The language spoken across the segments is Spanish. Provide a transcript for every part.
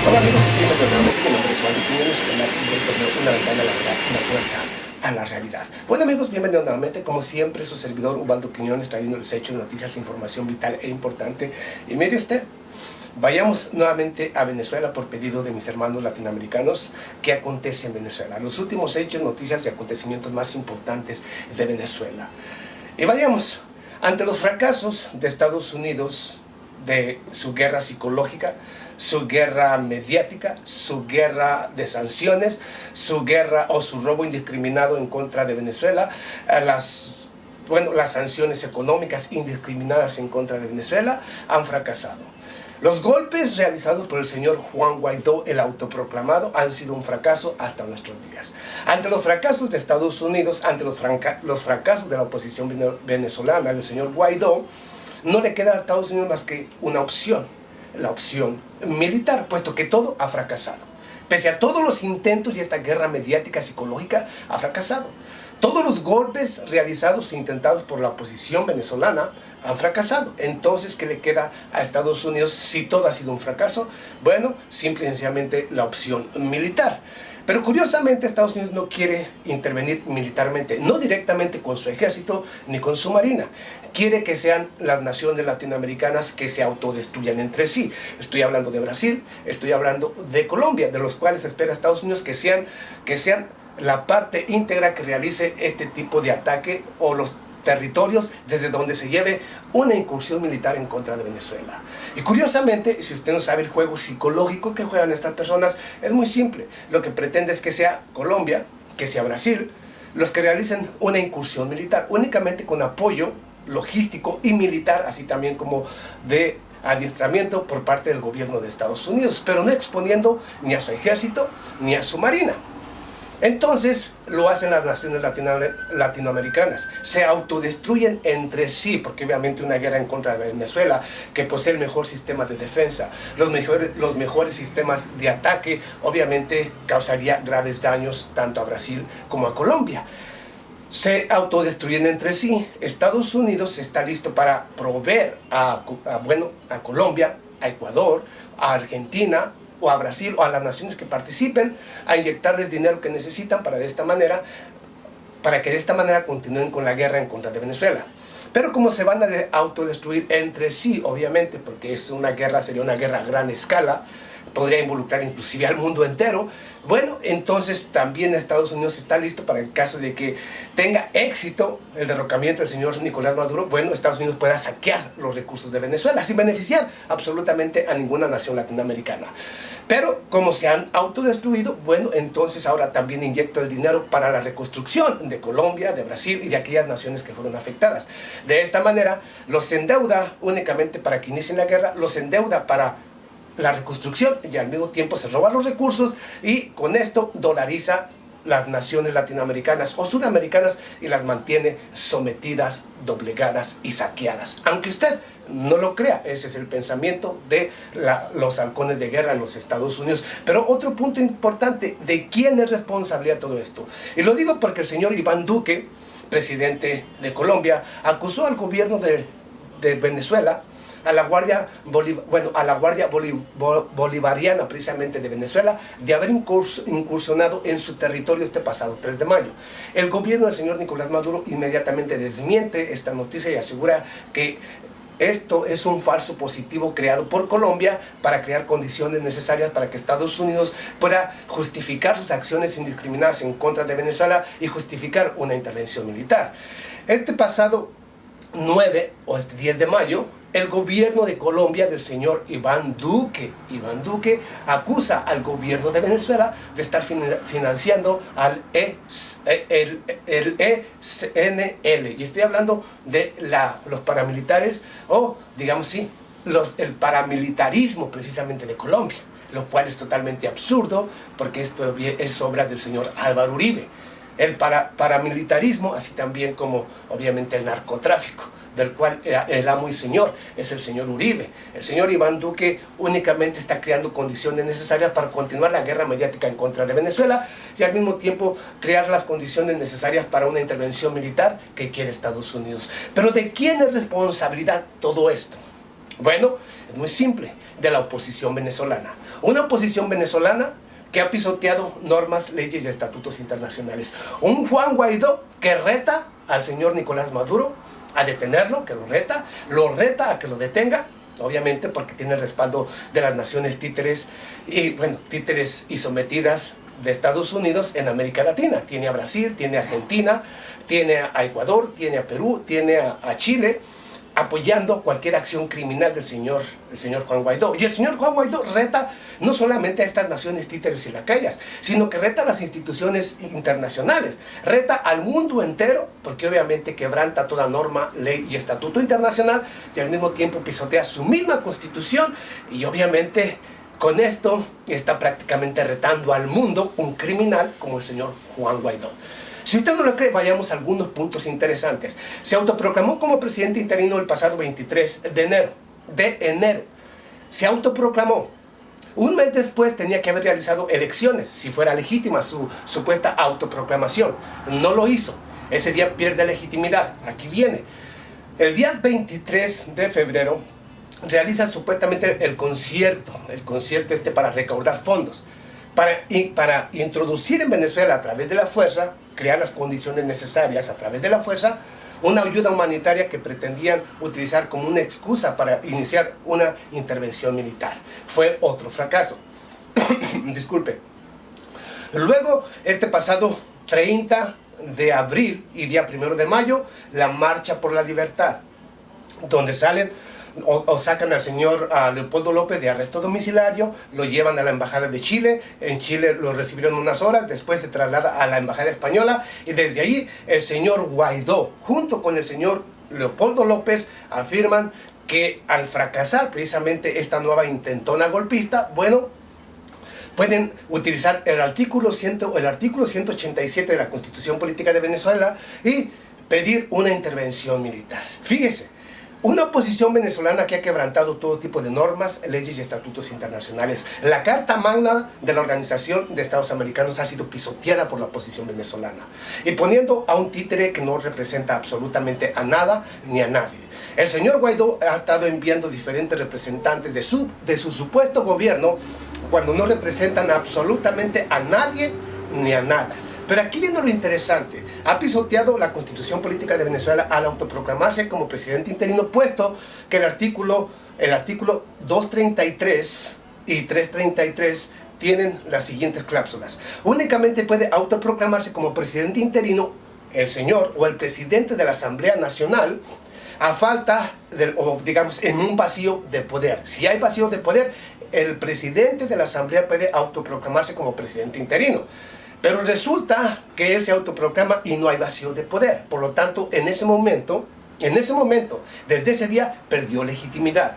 Hola amigos, bienvenidos nuevamente. Mi nombre es Juan Quiñones, una ventana a la verdad, una puerta a la realidad. Bueno amigos, bienvenidos nuevamente. Como siempre, su servidor Ubaldo Quiñones, trayéndoles hechos, noticias, información vital e importante. Y mire usted, vayamos nuevamente a Venezuela por pedido de mis hermanos latinoamericanos. ¿Qué acontece en Venezuela? Los últimos hechos, noticias y acontecimientos más importantes de Venezuela. Y vayamos, ante los fracasos de Estados Unidos, de su guerra psicológica, su guerra mediática, su guerra de sanciones, su guerra o su robo indiscriminado en contra de Venezuela, las sanciones económicas indiscriminadas en contra de Venezuela han fracasado. Los golpes realizados por el señor Juan Guaidó, el autoproclamado, han sido un fracaso hasta nuestros días. Ante los fracasos de Estados Unidos, ante los fracasos de la oposición venezolana, del señor Guaidó, no le queda a Estados Unidos más que una opción, la opción militar, puesto que todo ha fracasado. Pese a todos los intentos y esta guerra mediática psicológica ha fracasado. Todos los golpes realizados e intentados por la oposición venezolana han fracasado. Entonces, ¿qué le queda a Estados Unidos si todo ha sido un fracaso? Bueno, simple y sencillamente la opción militar. Pero curiosamente Estados Unidos no quiere intervenir militarmente, no directamente con su ejército ni con su marina. Quiere que sean las naciones latinoamericanas que se autodestruyan entre sí. Estoy hablando de Brasil, estoy hablando de Colombia, de los cuales espera Estados Unidos que sean la parte íntegra que realice este tipo de ataque o los territorios desde donde se lleve una incursión militar en contra de Venezuela. Y curiosamente, si usted no sabe el juego psicológico que juegan estas personas, es muy simple. Lo que pretende es que sea Colombia, que sea Brasil, los que realicen una incursión militar, únicamente con apoyo logístico y militar, así también como de adiestramiento por parte del gobierno de Estados Unidos, pero no exponiendo ni a su ejército ni a su marina. Entonces lo hacen las naciones latinoamericanas, se autodestruyen entre sí, porque obviamente una guerra en contra de Venezuela, que posee el mejor sistema de defensa, los mejores sistemas de ataque, obviamente causaría graves daños tanto a Brasil como a Colombia. Se autodestruyen entre sí. Estados Unidos está listo para proveer a Colombia, a Ecuador, a Argentina, o a Brasil, o a las naciones que participen, a inyectarles dinero que necesitan para que de esta manera continúen con la guerra en contra de Venezuela. Pero como se van a autodestruir entre sí, obviamente, porque sería una guerra a gran escala, podría involucrar inclusive al mundo entero, bueno, entonces también Estados Unidos está listo para el caso de que tenga éxito el derrocamiento del señor Nicolás Maduro. Bueno, Estados Unidos pueda saquear los recursos de Venezuela sin beneficiar absolutamente a ninguna nación latinoamericana. Pero como se han autodestruido, bueno, entonces ahora también inyecto el dinero para la reconstrucción de Colombia, de Brasil y de aquellas naciones que fueron afectadas. De esta manera los endeuda únicamente para que inicien la guerra, los endeuda para la reconstrucción y al mismo tiempo se roba los recursos y con esto dolariza las naciones latinoamericanas o sudamericanas y las mantiene sometidas, doblegadas y saqueadas. Aunque usted no lo crea, ese es el pensamiento de los halcones de guerra en los Estados Unidos. Pero otro punto importante, ¿de quién es responsabilidad todo esto? Y lo digo porque el señor Iván Duque, presidente de Colombia, acusó al gobierno de Venezuela, a la Guardia Bolivariana precisamente de Venezuela, de haber incursionado en su territorio este pasado 3 de mayo. El gobierno del señor Nicolás Maduro inmediatamente desmiente esta noticia y asegura que esto es un falso positivo creado por Colombia para crear condiciones necesarias para que Estados Unidos pueda justificar sus acciones indiscriminadas en contra de Venezuela y justificar una intervención militar. Este pasado 9 o este 10 de mayo, el gobierno de Colombia del señor Iván Duque acusa al gobierno de Venezuela de estar financiando al el ENL. Y estoy hablando de los paramilitares o, digamos sí, el paramilitarismo precisamente de Colombia, lo cual es totalmente absurdo porque esto es obra del señor Álvaro Uribe. El paramilitarismo, así también como obviamente el narcotráfico, del cual el amo y señor es el señor Uribe. El señor Iván Duque únicamente está creando condiciones necesarias para continuar la guerra mediática en contra de Venezuela y al mismo tiempo crear las condiciones necesarias para una intervención militar que quiere Estados Unidos. Pero ¿de quién es responsabilidad todo esto? Bueno, Es muy simple, de la oposición venezolana. Una oposición venezolana que ha pisoteado normas, leyes y estatutos internacionales. Un Juan Guaidó que reta al señor Nicolás Maduro a detenerlo, que lo reta a que lo detenga, obviamente porque tiene el respaldo de las naciones títeres y sometidas de Estados Unidos en América Latina. Tiene a Brasil, tiene a Argentina, tiene a Ecuador, tiene a Perú, tiene a Chile, apoyando cualquier acción criminal del señor Juan Guaidó. Y el señor Juan Guaidó reta no solamente a estas naciones títeres y lacayas, sino que reta a las instituciones internacionales, reta al mundo entero, porque obviamente quebranta toda norma, ley y estatuto internacional, y al mismo tiempo pisotea su misma constitución, y obviamente con esto está prácticamente retando al mundo un criminal como el señor Juan Guaidó. Si usted no lo cree, vayamos a algunos puntos interesantes. Se autoproclamó como presidente interino el pasado 23 de enero. Se autoproclamó. Un mes después tenía que haber realizado elecciones, si fuera legítima su supuesta autoproclamación. No lo hizo. Ese día pierde legitimidad. Aquí viene. El día 23 de febrero realiza supuestamente el concierto para recaudar fondos, para introducir en Venezuela a través de la fuerza, crear las condiciones necesarias a través de la fuerza, una ayuda humanitaria que pretendían utilizar como una excusa para iniciar una intervención militar. Fue otro fracaso. Disculpe. Luego, este pasado 30 de abril y día 1 de mayo, la Marcha por la Libertad, donde salen o sacan al señor Leopoldo López de arresto domiciliario, lo llevan a la embajada de Chile, en Chile lo recibieron unas horas, después se traslada a la embajada española y desde ahí el señor Guaidó junto con el señor Leopoldo López afirman que al fracasar precisamente esta nueva intentona golpista, bueno, pueden utilizar el artículo 187 de la Constitución Política de Venezuela y pedir una intervención militar. Fíjese, una oposición venezolana que ha quebrantado todo tipo de normas, leyes y estatutos internacionales. La Carta Magna de la Organización de Estados Americanos ha sido pisoteada por la oposición venezolana y poniendo a un títere que no representa absolutamente a nada ni a nadie. El señor Guaidó ha estado enviando diferentes representantes de su supuesto gobierno cuando no representan absolutamente a nadie ni a nada. Pero aquí viene lo interesante. Ha pisoteado la Constitución Política de Venezuela al autoproclamarse como presidente interino, puesto que el artículo 233 y 333 tienen las siguientes cláusulas. Únicamente puede autoproclamarse como presidente interino el señor o el presidente de la Asamblea Nacional a falta o digamos en un vacío de poder. Si hay vacío de poder, el presidente de la Asamblea puede autoproclamarse como presidente interino. Pero resulta que él se autoproclama y no hay vacío de poder. Por lo tanto, en ese momento, desde ese día, perdió legitimidad.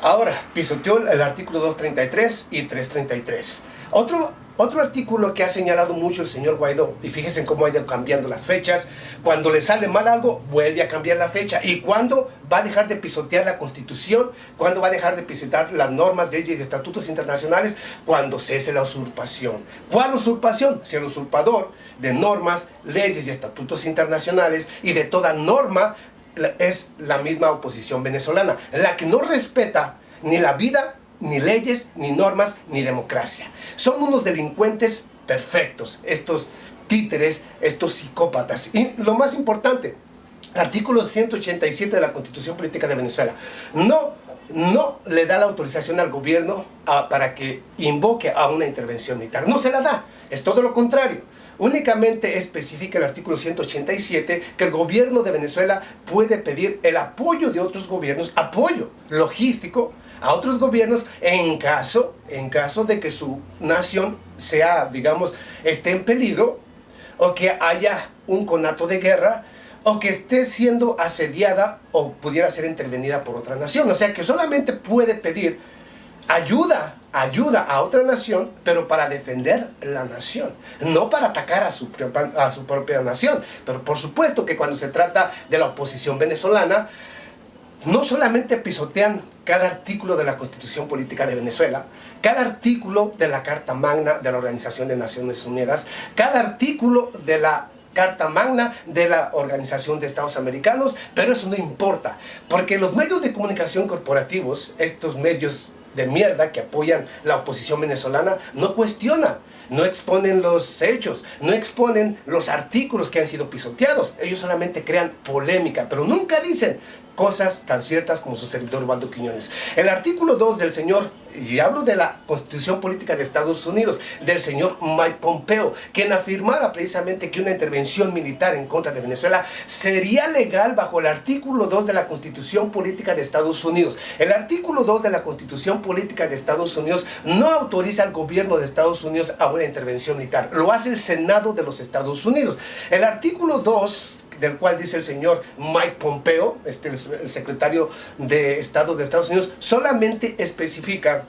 Ahora, pisoteó el artículo 233 y 333. Otro artículo que ha señalado mucho el señor Guaidó, y fíjense cómo ha ido cambiando las fechas, cuando le sale mal algo, vuelve a cambiar la fecha. ¿Y cuándo va a dejar de pisotear la Constitución? ¿Cuándo va a dejar de pisotear las normas, leyes y estatutos internacionales? Cuando cese la usurpación. ¿Cuál usurpación? Si el usurpador de normas, leyes y estatutos internacionales y de toda norma es la misma oposición venezolana, la que no respeta ni la vida, ni leyes, ni normas, ni democracia. Son unos delincuentes perfectos, estos títeres, estos psicópatas. Y lo más importante, artículo 187 de la Constitución Política de Venezuela no le da la autorización al gobierno para que invoque a una intervención militar. No se la da, es todo lo contrario. Únicamente especifica el artículo 187 que el gobierno de Venezuela puede pedir el apoyo de otros gobiernos, apoyo logístico a otros gobiernos en caso de que su nación sea, digamos, esté en peligro o que haya un conato de guerra o que esté siendo asediada o pudiera ser intervenida por otra nación. O sea que solamente puede pedir ayuda a otra nación, pero para defender la nación, no para atacar a su propia nación. Pero por supuesto que cuando se trata de la oposición venezolana, no solamente pisotean cada artículo de la Constitución Política de Venezuela, cada artículo de la Carta Magna de la Organización de Naciones Unidas, cada artículo de la Carta Magna de la Organización de Estados Americanos, pero eso no importa, porque los medios de comunicación corporativos, estos medios de mierda que apoyan la oposición venezolana, no cuestionan, no exponen los hechos, no exponen los artículos que han sido pisoteados. Ellos solamente crean polémica, pero nunca dicen cosas tan ciertas como su servidor Ubaldo Quiñones. El artículo 2 del señor, y hablo de la Constitución Política de Estados Unidos, del señor Mike Pompeo, quien afirmara precisamente que una intervención militar en contra de Venezuela sería legal bajo el artículo 2 de la Constitución Política de Estados Unidos. El artículo 2 de la Constitución Política de Estados Unidos no autoriza al gobierno de Estados Unidos a una intervención militar, lo hace el Senado de los Estados Unidos. El artículo 2, del cual dice el señor Mike Pompeo, el secretario de Estado de Estados Unidos, solamente especifica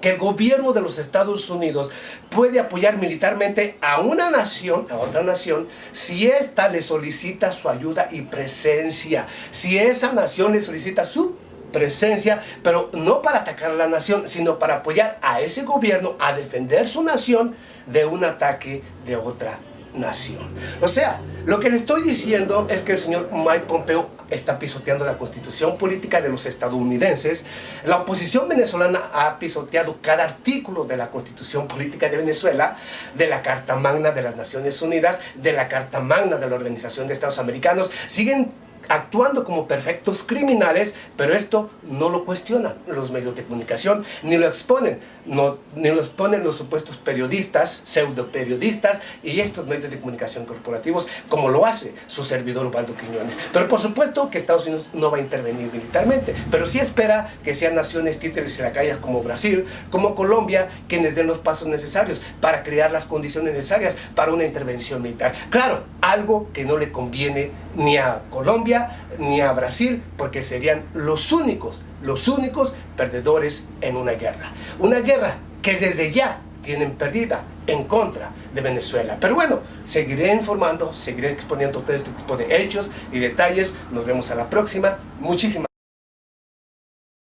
que el gobierno de los Estados Unidos puede apoyar militarmente a una nación, a otra nación, si ésta le solicita su ayuda y presencia, si esa nación le solicita su presencia, pero no para atacar a la nación, sino para apoyar a ese gobierno a defender su nación de un ataque de otra nación. O sea, lo que le estoy diciendo es que el señor Mike Pompeo está pisoteando la Constitución Política de los estadounidenses. La oposición venezolana ha pisoteado cada artículo de la Constitución Política de Venezuela, de la Carta Magna de las Naciones Unidas, de la Carta Magna de la Organización de Estados Americanos. Siguen actuando como perfectos criminales, pero esto no lo cuestionan los medios de comunicación, ni lo exponen, ni lo exponen los supuestos periodistas, pseudo periodistas y estos medios de comunicación corporativos, como lo hace su servidor Ubaldo Quiñones. Pero por supuesto que Estados Unidos no va a intervenir militarmente, pero sí espera que sean naciones títeres y lacayas como Brasil, como Colombia, quienes den los pasos necesarios para crear las condiciones necesarias para una intervención militar. Claro, algo que no le conviene ni a Colombia ni a Brasil, porque serían los únicos perdedores en una guerra. Una guerra que desde ya tienen perdida en contra de Venezuela. Pero bueno, seguiré informando, seguiré exponiendo todo este tipo de hechos y detalles. Nos vemos a la próxima. Muchísimas